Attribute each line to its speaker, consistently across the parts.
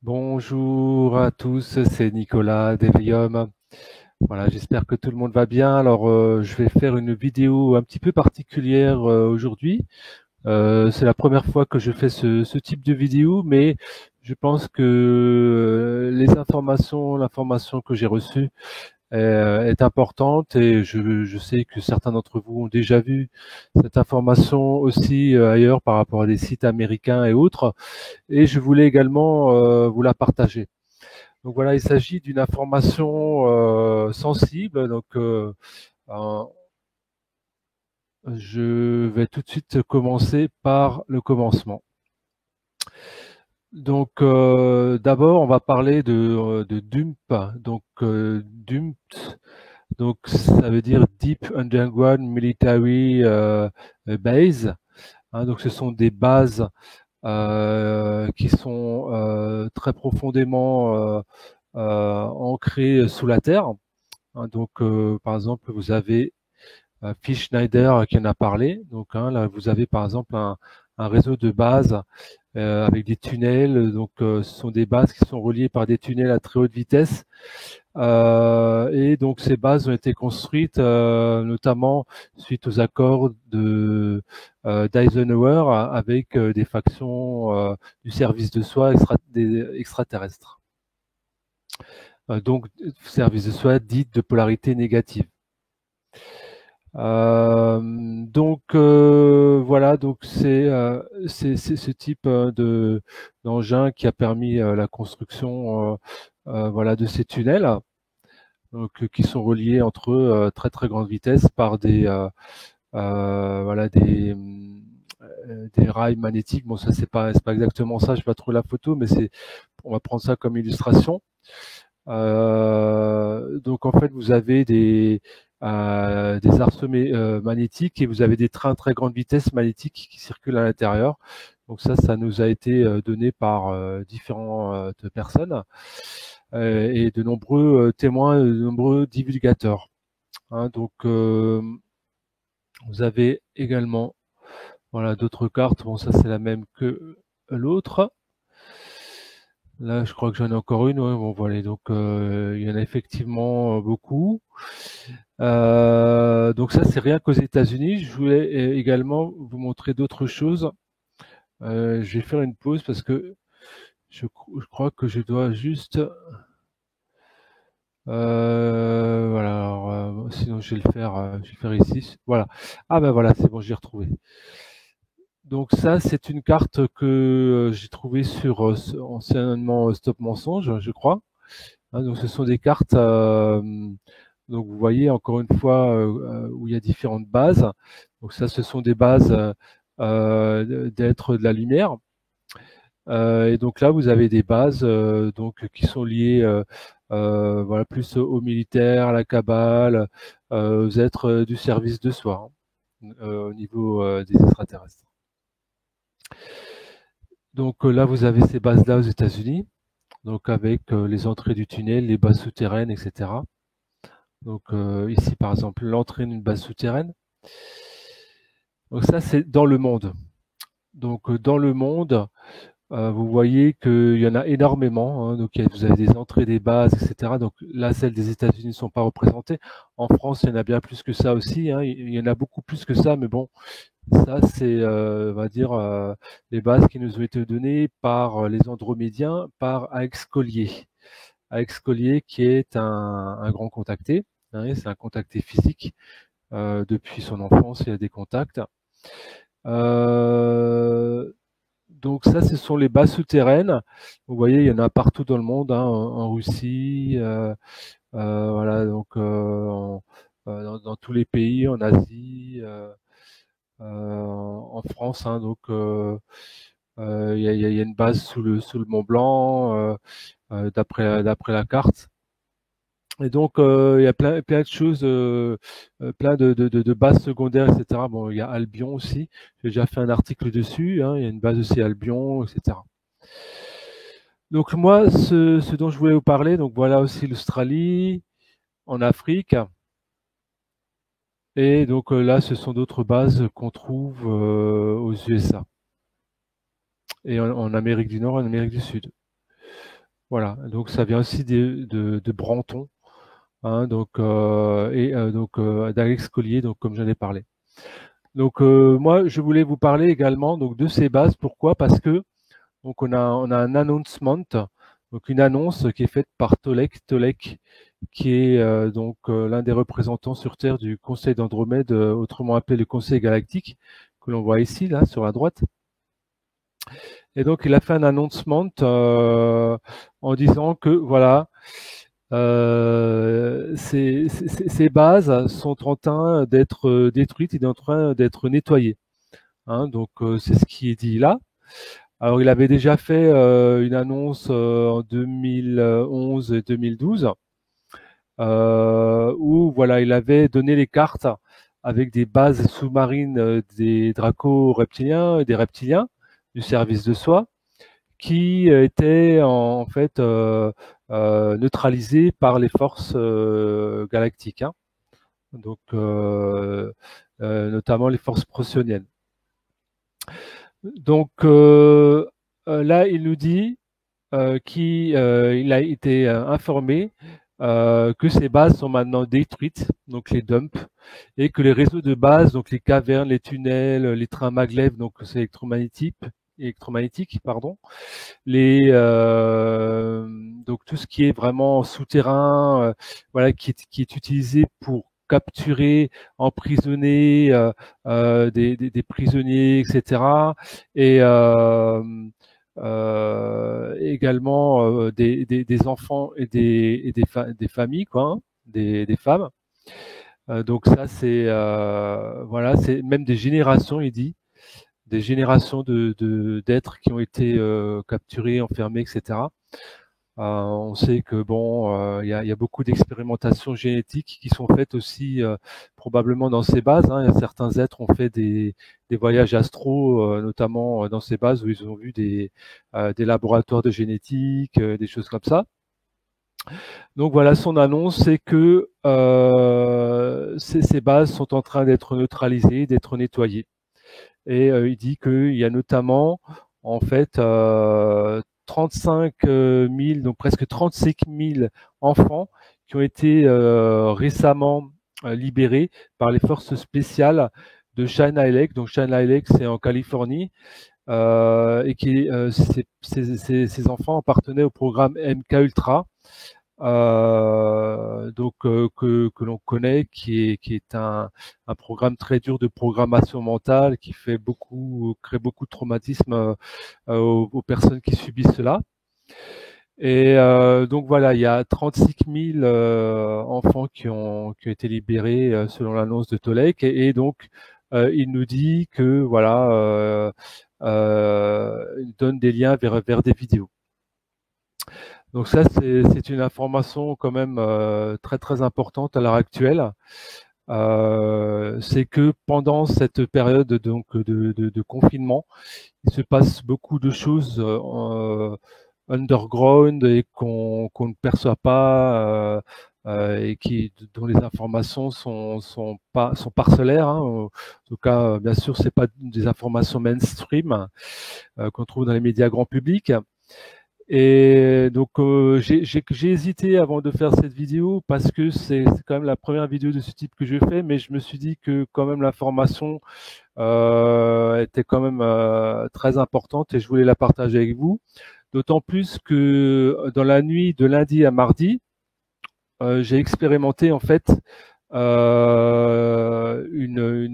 Speaker 1: Bonjour à tous, c'est Nicolas d'Evrium. Voilà, j'espère que tout le monde va bien. Alors, je vais faire une vidéo un petit peu particulière aujourd'hui. C'est la première fois que je fais ce type de vidéo, mais je pense que l'information que j'ai reçue est importante et je sais que certains d'entre vous ont déjà vu cette information aussi ailleurs par rapport à des sites américains et autres. Et je voulais également vous la partager. Donc voilà, il s'agit d'une information sensible. Donc, euh, je vais tout de suite commencer par le commencement. Donc, d'abord, on va parler de DUMP. Donc, DUMP, donc ça veut dire Deep Underground Military Base. Hein, donc, ce sont des bases qui sont très profondément ancrées sous la terre. Hein, donc, par exemple, vous avez Phil Schneider qui en a parlé. Donc, hein, là, vous avez par exemple un réseau de bases avec des tunnels. Donc, ce sont des bases qui sont reliées par des tunnels à très haute vitesse. Et donc, ces bases ont été construites notamment suite aux accords d'Eisenhower avec des factions du service de soi des extraterrestres. Donc, service de soi dite de polarité négative. Voilà, donc c'est ce type de d'engin qui a permis la construction voilà de ces tunnels, donc qui sont reliés entre eux très très grande vitesse par voilà des rails magnétiques. Bon, ça c'est pas exactement ça, je vais pas trouver la photo, mais c'est on va prendre ça comme illustration. Donc en fait, vous avez des arceaux magnétiques et vous avez des trains à très grande vitesse magnétiques qui circulent à l'intérieur. Donc ça nous a été donné par différentes personnes et de nombreux témoins, de nombreux divulgateurs. Hein. Donc vous avez également voilà d'autres cartes. Bon, ça c'est la même que l'autre. Là, je crois que j'en ai encore une. Ouais, bon, voilà. Donc, il y en a effectivement beaucoup. Donc ça, c'est rien qu'aux États-Unis. Je voulais également vous montrer d'autres choses. Je vais faire une pause parce que je crois que je dois juste. Voilà. Alors, sinon, je vais le faire. Je vais le faire ici. Voilà. Ah ben voilà, c'est bon, j'ai retrouvé. Donc ça, c'est une carte que j'ai trouvée sur anciennement Stop Mensonge, je crois. Hein, donc ce sont des cartes, donc vous voyez encore une fois où il y a différentes bases. Donc ça, ce sont des bases d'êtres de la lumière. Et donc là, vous avez des bases donc qui sont liées voilà plus aux militaires, à la cabale, aux êtres du service de soi, hein, au niveau des extraterrestres. Donc là, vous avez ces bases-là aux États-Unis, donc avec les entrées du tunnel, les bases souterraines, etc. Donc ici, par exemple, l'entrée d'une base souterraine. Donc ça, c'est dans le monde. Donc dans le monde, vous voyez qu'il y en a énormément. Hein. Donc vous avez des entrées des bases, etc. Donc là, celles des États-Unis ne sont pas représentées. En France, il y en a bien plus que ça aussi. Hein. Il y en a beaucoup plus que ça, mais bon, ça c'est, on va dire, les bases qui nous ont été données par les Andromédiens, par Aix Collier. Aix Collier qui est un grand contacté. Hein, c'est un contacté physique. Depuis son enfance, il a des contacts. Euh, donc ça, ce sont les bases souterraines. Vous voyez, il y en a partout dans le monde, hein, en Russie, voilà, donc dans tous les pays, en Asie, en France. Hein, donc il y a une base sous le Mont Blanc, d'après la carte. Et donc, il y a plein de choses, plein de bases secondaires, etc. Bon, il y a Albion aussi. J'ai déjà fait un article dessus. Hein, il y a une base aussi Albion, etc. Donc moi, ce dont je voulais vous parler, donc voilà aussi l'Australie, en Afrique, et donc là, ce sont d'autres bases qu'on trouve aux USA et en Amérique du Nord et en Amérique du Sud. Voilà, donc ça vient aussi de Branton, hein, d'Alex Collier, donc comme j'en ai parlé. Donc moi, je voulais vous parler également donc de ces bases. Pourquoi? Parce que donc on a un announcement, donc une annonce qui est faite par Tolek, qui est l'un des représentants sur Terre du Conseil d'Andromède, autrement appelé le Conseil galactique, que l'on voit ici là sur la droite. Et donc il a fait un announcement en disant que voilà, ces bases sont en train d'être détruites et en train d'être nettoyées. Hein, donc c'est ce qui est dit là. Alors il avait déjà fait une annonce en 2011 et 2012 où voilà, il avait donné les cartes avec des bases sous-marines des draco-reptiliens et des reptiliens du service de soi qui étaient en fait neutralisés par les forces galactiques, hein. Donc notamment les forces procyon. Donc là, il nous dit qu'il il a été informé que ces bases sont maintenant détruites, donc les dumps, et que les réseaux de bases, donc les cavernes, les tunnels, les trains maglev, donc c'est électromagnétique, pardon, donc tout ce qui est vraiment souterrain, voilà, qui est utilisé pour capturer, emprisonner des prisonniers, etc. Et également des enfants et des familles, quoi, hein, des femmes. Donc ça, c'est voilà, c'est même des générations, il dit, des générations d'êtres qui ont été capturés, enfermés, etc. On sait que bon, il y a beaucoup d'expérimentations génétiques qui sont faites aussi probablement dans ces bases, hein. Certains êtres ont fait des voyages astraux, notamment dans ces bases où ils ont vu des laboratoires de génétique, des choses comme ça. Donc voilà, son annonce, c'est que ces bases sont en train d'être neutralisées, d'être nettoyées. Et il dit qu'il y a notamment en fait 35 000, donc presque 35 000 enfants qui ont été récemment libérés par les forces spéciales de China Lake. Donc China Lake, c'est en Californie, et ces enfants appartenaient au programme MK Ultra, que l'on connaît, qui est un programme très dur de programmation mentale, qui crée beaucoup de traumatisme aux personnes qui subissent cela. Et donc voilà, il y a 36 000 enfants qui ont été libérés selon l'annonce de Tolek, et donc il nous dit que voilà, il donne des liens vers des vidéos. Donc ça, c'est une information quand même très très importante à l'heure actuelle. C'est que pendant cette période donc de confinement, il se passe beaucoup de choses underground et qu'on ne perçoit pas et dont les informations sont parcellaires, hein. En tout cas, bien sûr, c'est pas des informations mainstream qu'on trouve dans les médias grand public. Et donc j'ai hésité avant de faire cette vidéo parce que c'est quand même la première vidéo de ce type que je fais, mais je me suis dit que quand même l'information était quand même très importante et je voulais la partager avec vous. D'autant plus que dans la nuit de lundi à mardi, j'ai expérimenté en fait une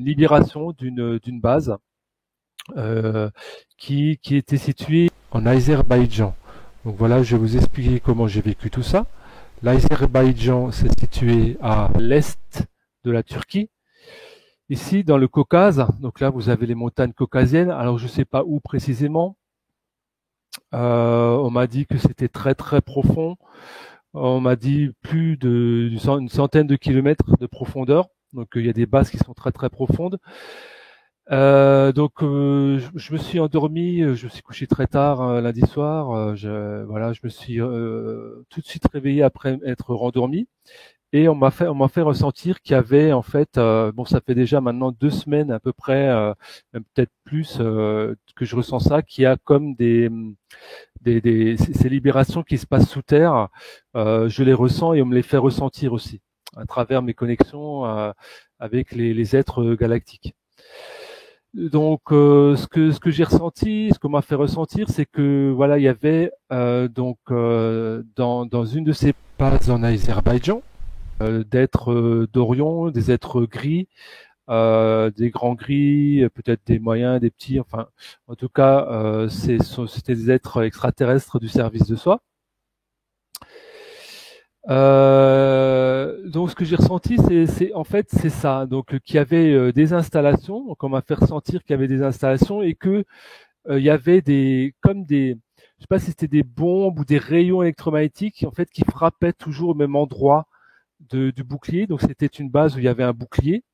Speaker 1: libération d'une base qui était située en Azerbaïdjan. Donc voilà, je vais vous expliquer comment j'ai vécu tout ça. L'Azerbaïdjan, c'est situé à l'est de la Turquie. Ici, dans le Caucase, donc là, vous avez les montagnes caucasiennes. Alors, je ne sais pas où précisément. On m'a dit que c'était très très profond. On m'a dit une centaine de kilomètres de profondeur. Donc, il y a des bases qui sont très très profondes. Donc je me suis endormi, je me suis couché très tard lundi soir. Je me suis tout de suite réveillé après être rendormi. et on m'a fait ressentir qu'il y avait en fait, bon, ça fait déjà maintenant 2 semaines à peu près, même peut-être plus, que je ressens ça, qu'il y a comme ces libérations qui se passent sous terre. Je les ressens et on me les fait ressentir aussi à travers mes connexions avec les êtres galactiques. Donc, ce que j'ai ressenti, ce qu'on m'a fait ressentir, c'est que voilà, il y avait donc dans une de ces bases en Azerbaïdjan, d'êtres d'Orion, des êtres gris, des grands gris, peut-être des moyens, des petits, enfin, en tout cas, c'était des êtres extraterrestres du service de soi. Donc ce que j'ai ressenti, en fait c'est ça, donc qu'il y avait des installations, donc on m'a fait ressentir qu'il y avait des installations et que il y avait je sais pas si c'était des bombes ou des rayons électromagnétiques en fait qui frappaient toujours au même endroit du bouclier. Donc c'était une base où il y avait un bouclier,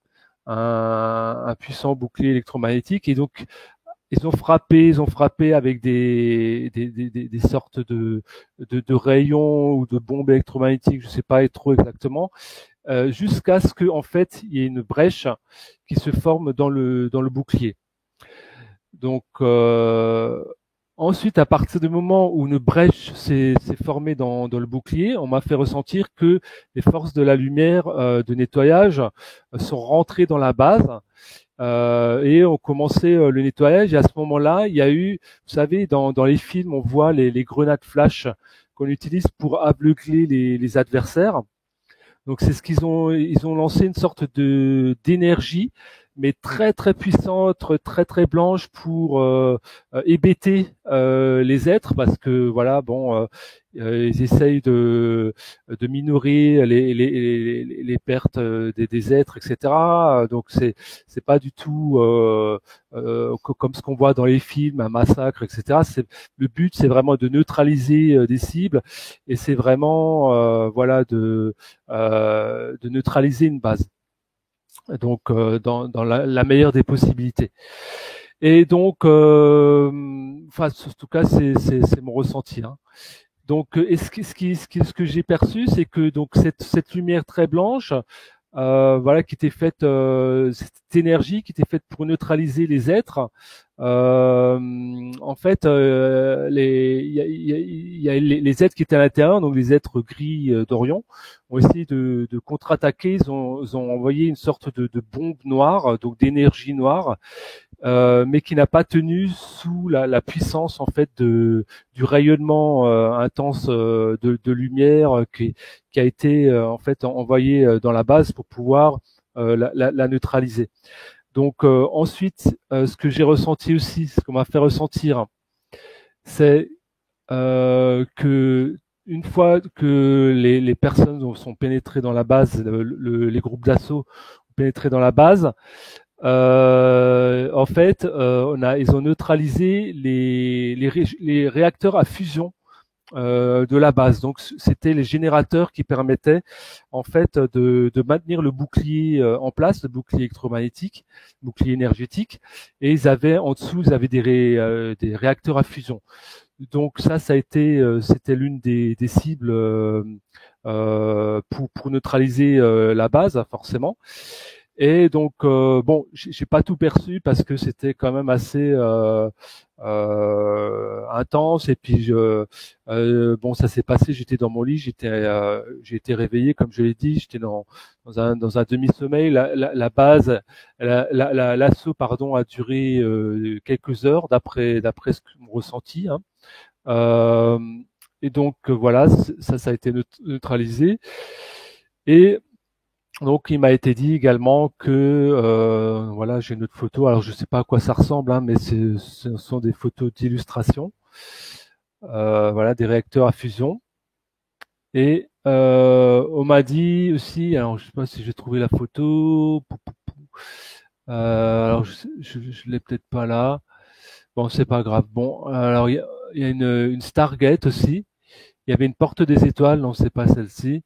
Speaker 1: un puissant bouclier électromagnétique, et donc ils ont frappé avec des sortes de rayons ou de bombes électromagnétiques, je ne sais pas trop exactement, jusqu'à ce que en fait il y ait une brèche qui se forme dans le bouclier. Donc ensuite, à partir du moment où une brèche s'est formée dans le bouclier, on m'a fait ressentir que les forces de la lumière de nettoyage sont rentrées dans la base et ont commencé le nettoyage. Et à ce moment-là, il y a eu, vous savez, dans les films, on voit les grenades flash qu'on utilise pour aveugler les adversaires. Donc c'est ce ils ont lancé une sorte d'énergie, mais très très puissante, très très blanche pour hébéter les êtres, parce que voilà, bon, ils essayent de minorer les pertes des êtres, etc. Donc c'est pas du tout comme ce qu'on voit dans les films, un massacre, etc. Le but, c'est vraiment de neutraliser des cibles, et c'est vraiment voilà de neutraliser une base. Donc dans la meilleure des possibilités. Et donc, enfin, en tout cas, c'est mon ressenti, hein. Donc, ce que j'ai perçu, c'est que donc cette lumière très blanche, voilà, qui était faite, cette énergie qui était faite pour neutraliser les êtres. En fait, il y a les êtres qui étaient à l'intérieur, donc les êtres gris d'Orion, ont essayé de contre-attaquer. Ils ont envoyé une sorte de bombe noire, donc d'énergie noire, mais qui n'a pas tenu sous la puissance en fait du rayonnement intense de lumière qui a été en fait envoyé dans la base pour pouvoir la neutraliser. Donc ensuite, ce que j'ai ressenti aussi, ce qu'on m'a fait ressentir, c'est que une fois que les personnes sont pénétrées dans la base, les groupes d'assaut ont pénétré dans la base, en fait, ils ont neutralisé les réacteurs à fusion de la base. Donc, c'était les générateurs qui permettaient en fait de maintenir le bouclier en place, le bouclier électromagnétique, le bouclier énergétique. Et ils avaient en dessous, ils avaient des réacteurs à fusion. Donc ça a été, c'était l'une des cibles pour neutraliser la base, forcément. Et donc bon, j'ai pas tout perçu parce que c'était quand même assez intense. Et puis bon, ça s'est passé. J'étais dans mon lit, j'ai été réveillé, comme je l'ai dit. J'étais dans un demi-sommeil. La base, l'assaut, pardon, a duré quelques heures d'après ce que mon ressenti, hein. Euh, et donc voilà, ça a été neutralisé. Et donc il m'a été dit également que voilà, j'ai une autre photo. Alors je sais pas à quoi ça ressemble, hein, mais ce sont des photos d'illustration. Voilà, des réacteurs à fusion. Et on m'a dit aussi, alors je sais pas si j'ai trouvé la photo. Alors je l'ai peut-être pas là. Bon, c'est pas grave. Bon, alors il y a une Stargate aussi. Il y avait une porte des étoiles, non, c'est pas celle-ci.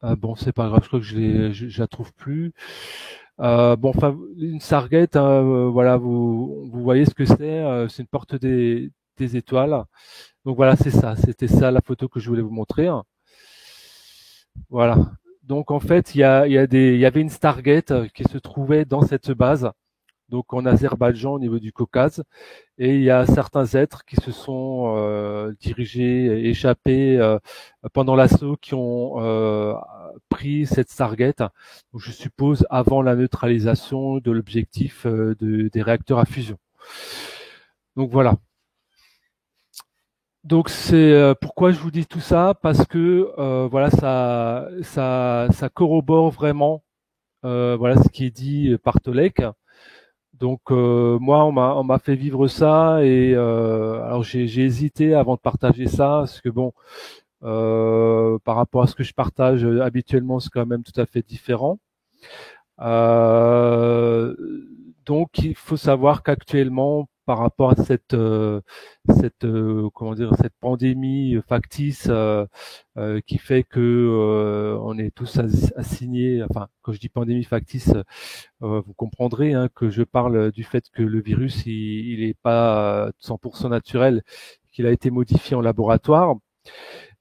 Speaker 1: Ah bon, c'est pas grave, je crois que je la trouve plus. Bon, enfin, une Stargate, hein, voilà, vous voyez ce que c'est une porte des étoiles. Donc voilà, c'est ça, c'était ça la photo que je voulais vous montrer. Voilà. Donc en fait, il y avait une Stargate qui se trouvait dans cette base, donc en Azerbaïdjan au niveau du Caucase, et il y a certains êtres qui se sont dirigés, échappés pendant l'assaut, qui ont pris cette Stargate. Donc je suppose avant la neutralisation de l'objectif des réacteurs à fusion. Donc voilà. Donc c'est pourquoi je vous dis tout ça, parce que voilà, ça corrobore vraiment voilà ce qui est dit par Tolek. Donc moi on m'a fait vivre ça, et alors j'ai hésité avant de partager ça, parce que bon, par rapport à ce que je partage habituellement, c'est quand même tout à fait différent. Euh, donc il faut savoir qu'actuellement, par rapport à cette comment dire, cette pandémie factice qui fait que on est tous assignés, enfin quand je dis pandémie factice, vous comprendrez hein, que je parle du fait que le virus il est pas 100% naturel, qu'il a été modifié en laboratoire.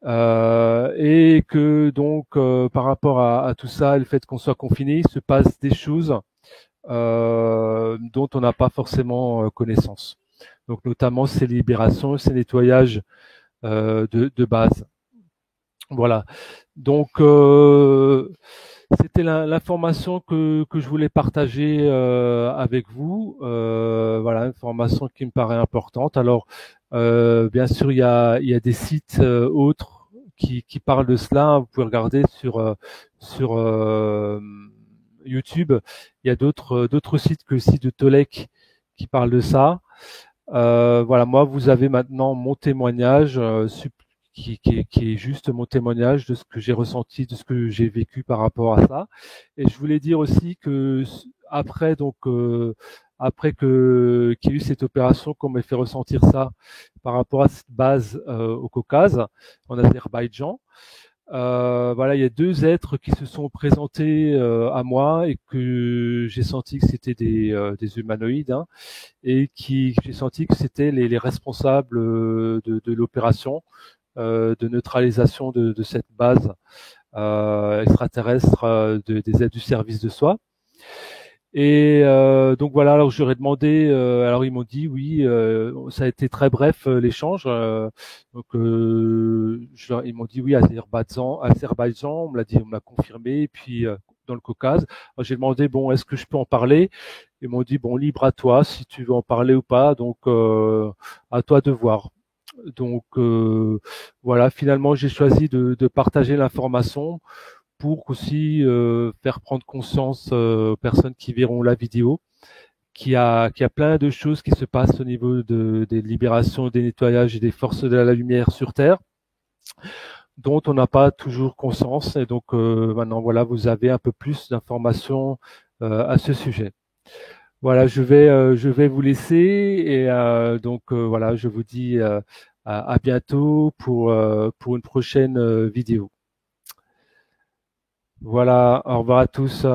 Speaker 1: Et que donc par rapport à tout ça, le fait qu'on soit confiné, il se passe des choses dont on n'a pas forcément connaissance. Donc notamment ces libérations, ces nettoyages de base. Voilà. Donc c'était l'information que je voulais partager avec vous. Voilà, information qui me paraît importante. Alors, bien sûr, il y a des sites autres qui parlent de cela. Vous pouvez regarder sur YouTube. Il y a d'autres sites que le site de Tolek qui parlent de ça. Voilà, moi, vous avez maintenant mon témoignage qui est juste mon témoignage de ce que j'ai ressenti, de ce que j'ai vécu par rapport à ça. Et je voulais dire aussi que après, donc, après qu'il y a eu cette opération, qu'on m'ait fait ressentir ça par rapport à cette base au Caucase, en Azerbaïdjan. Voilà, il y a deux êtres qui se sont présentés à moi, et que j'ai senti que c'était des humanoïdes, hein, et qui j'ai senti que c'était les responsables de l'opération de neutralisation de cette base extraterrestre des aides du service de soi. Et donc voilà, alors je leur ai demandé, alors ils m'ont dit oui, ça a été très bref l'échange. Donc ils m'ont dit oui, Azerbaïdjan, on me l'a dit, on me l'a confirmé. Et puis dans le Caucase, alors, j'ai demandé bon, est-ce que je peux en parler? Ils m'ont dit bon, libre à toi si tu veux en parler ou pas. Donc à toi de voir. Donc voilà, finalement j'ai choisi de partager l'information pour aussi faire prendre conscience aux personnes qui verront la vidéo qu'il y a plein de choses qui se passent au niveau des libérations, des nettoyages et des forces de la lumière sur Terre, dont on n'a pas toujours conscience. Et donc maintenant, voilà, vous avez un peu plus d'informations à ce sujet. Voilà, je vais vous laisser, et donc voilà, je vous dis à bientôt pour une prochaine vidéo. Voilà, au revoir à tous.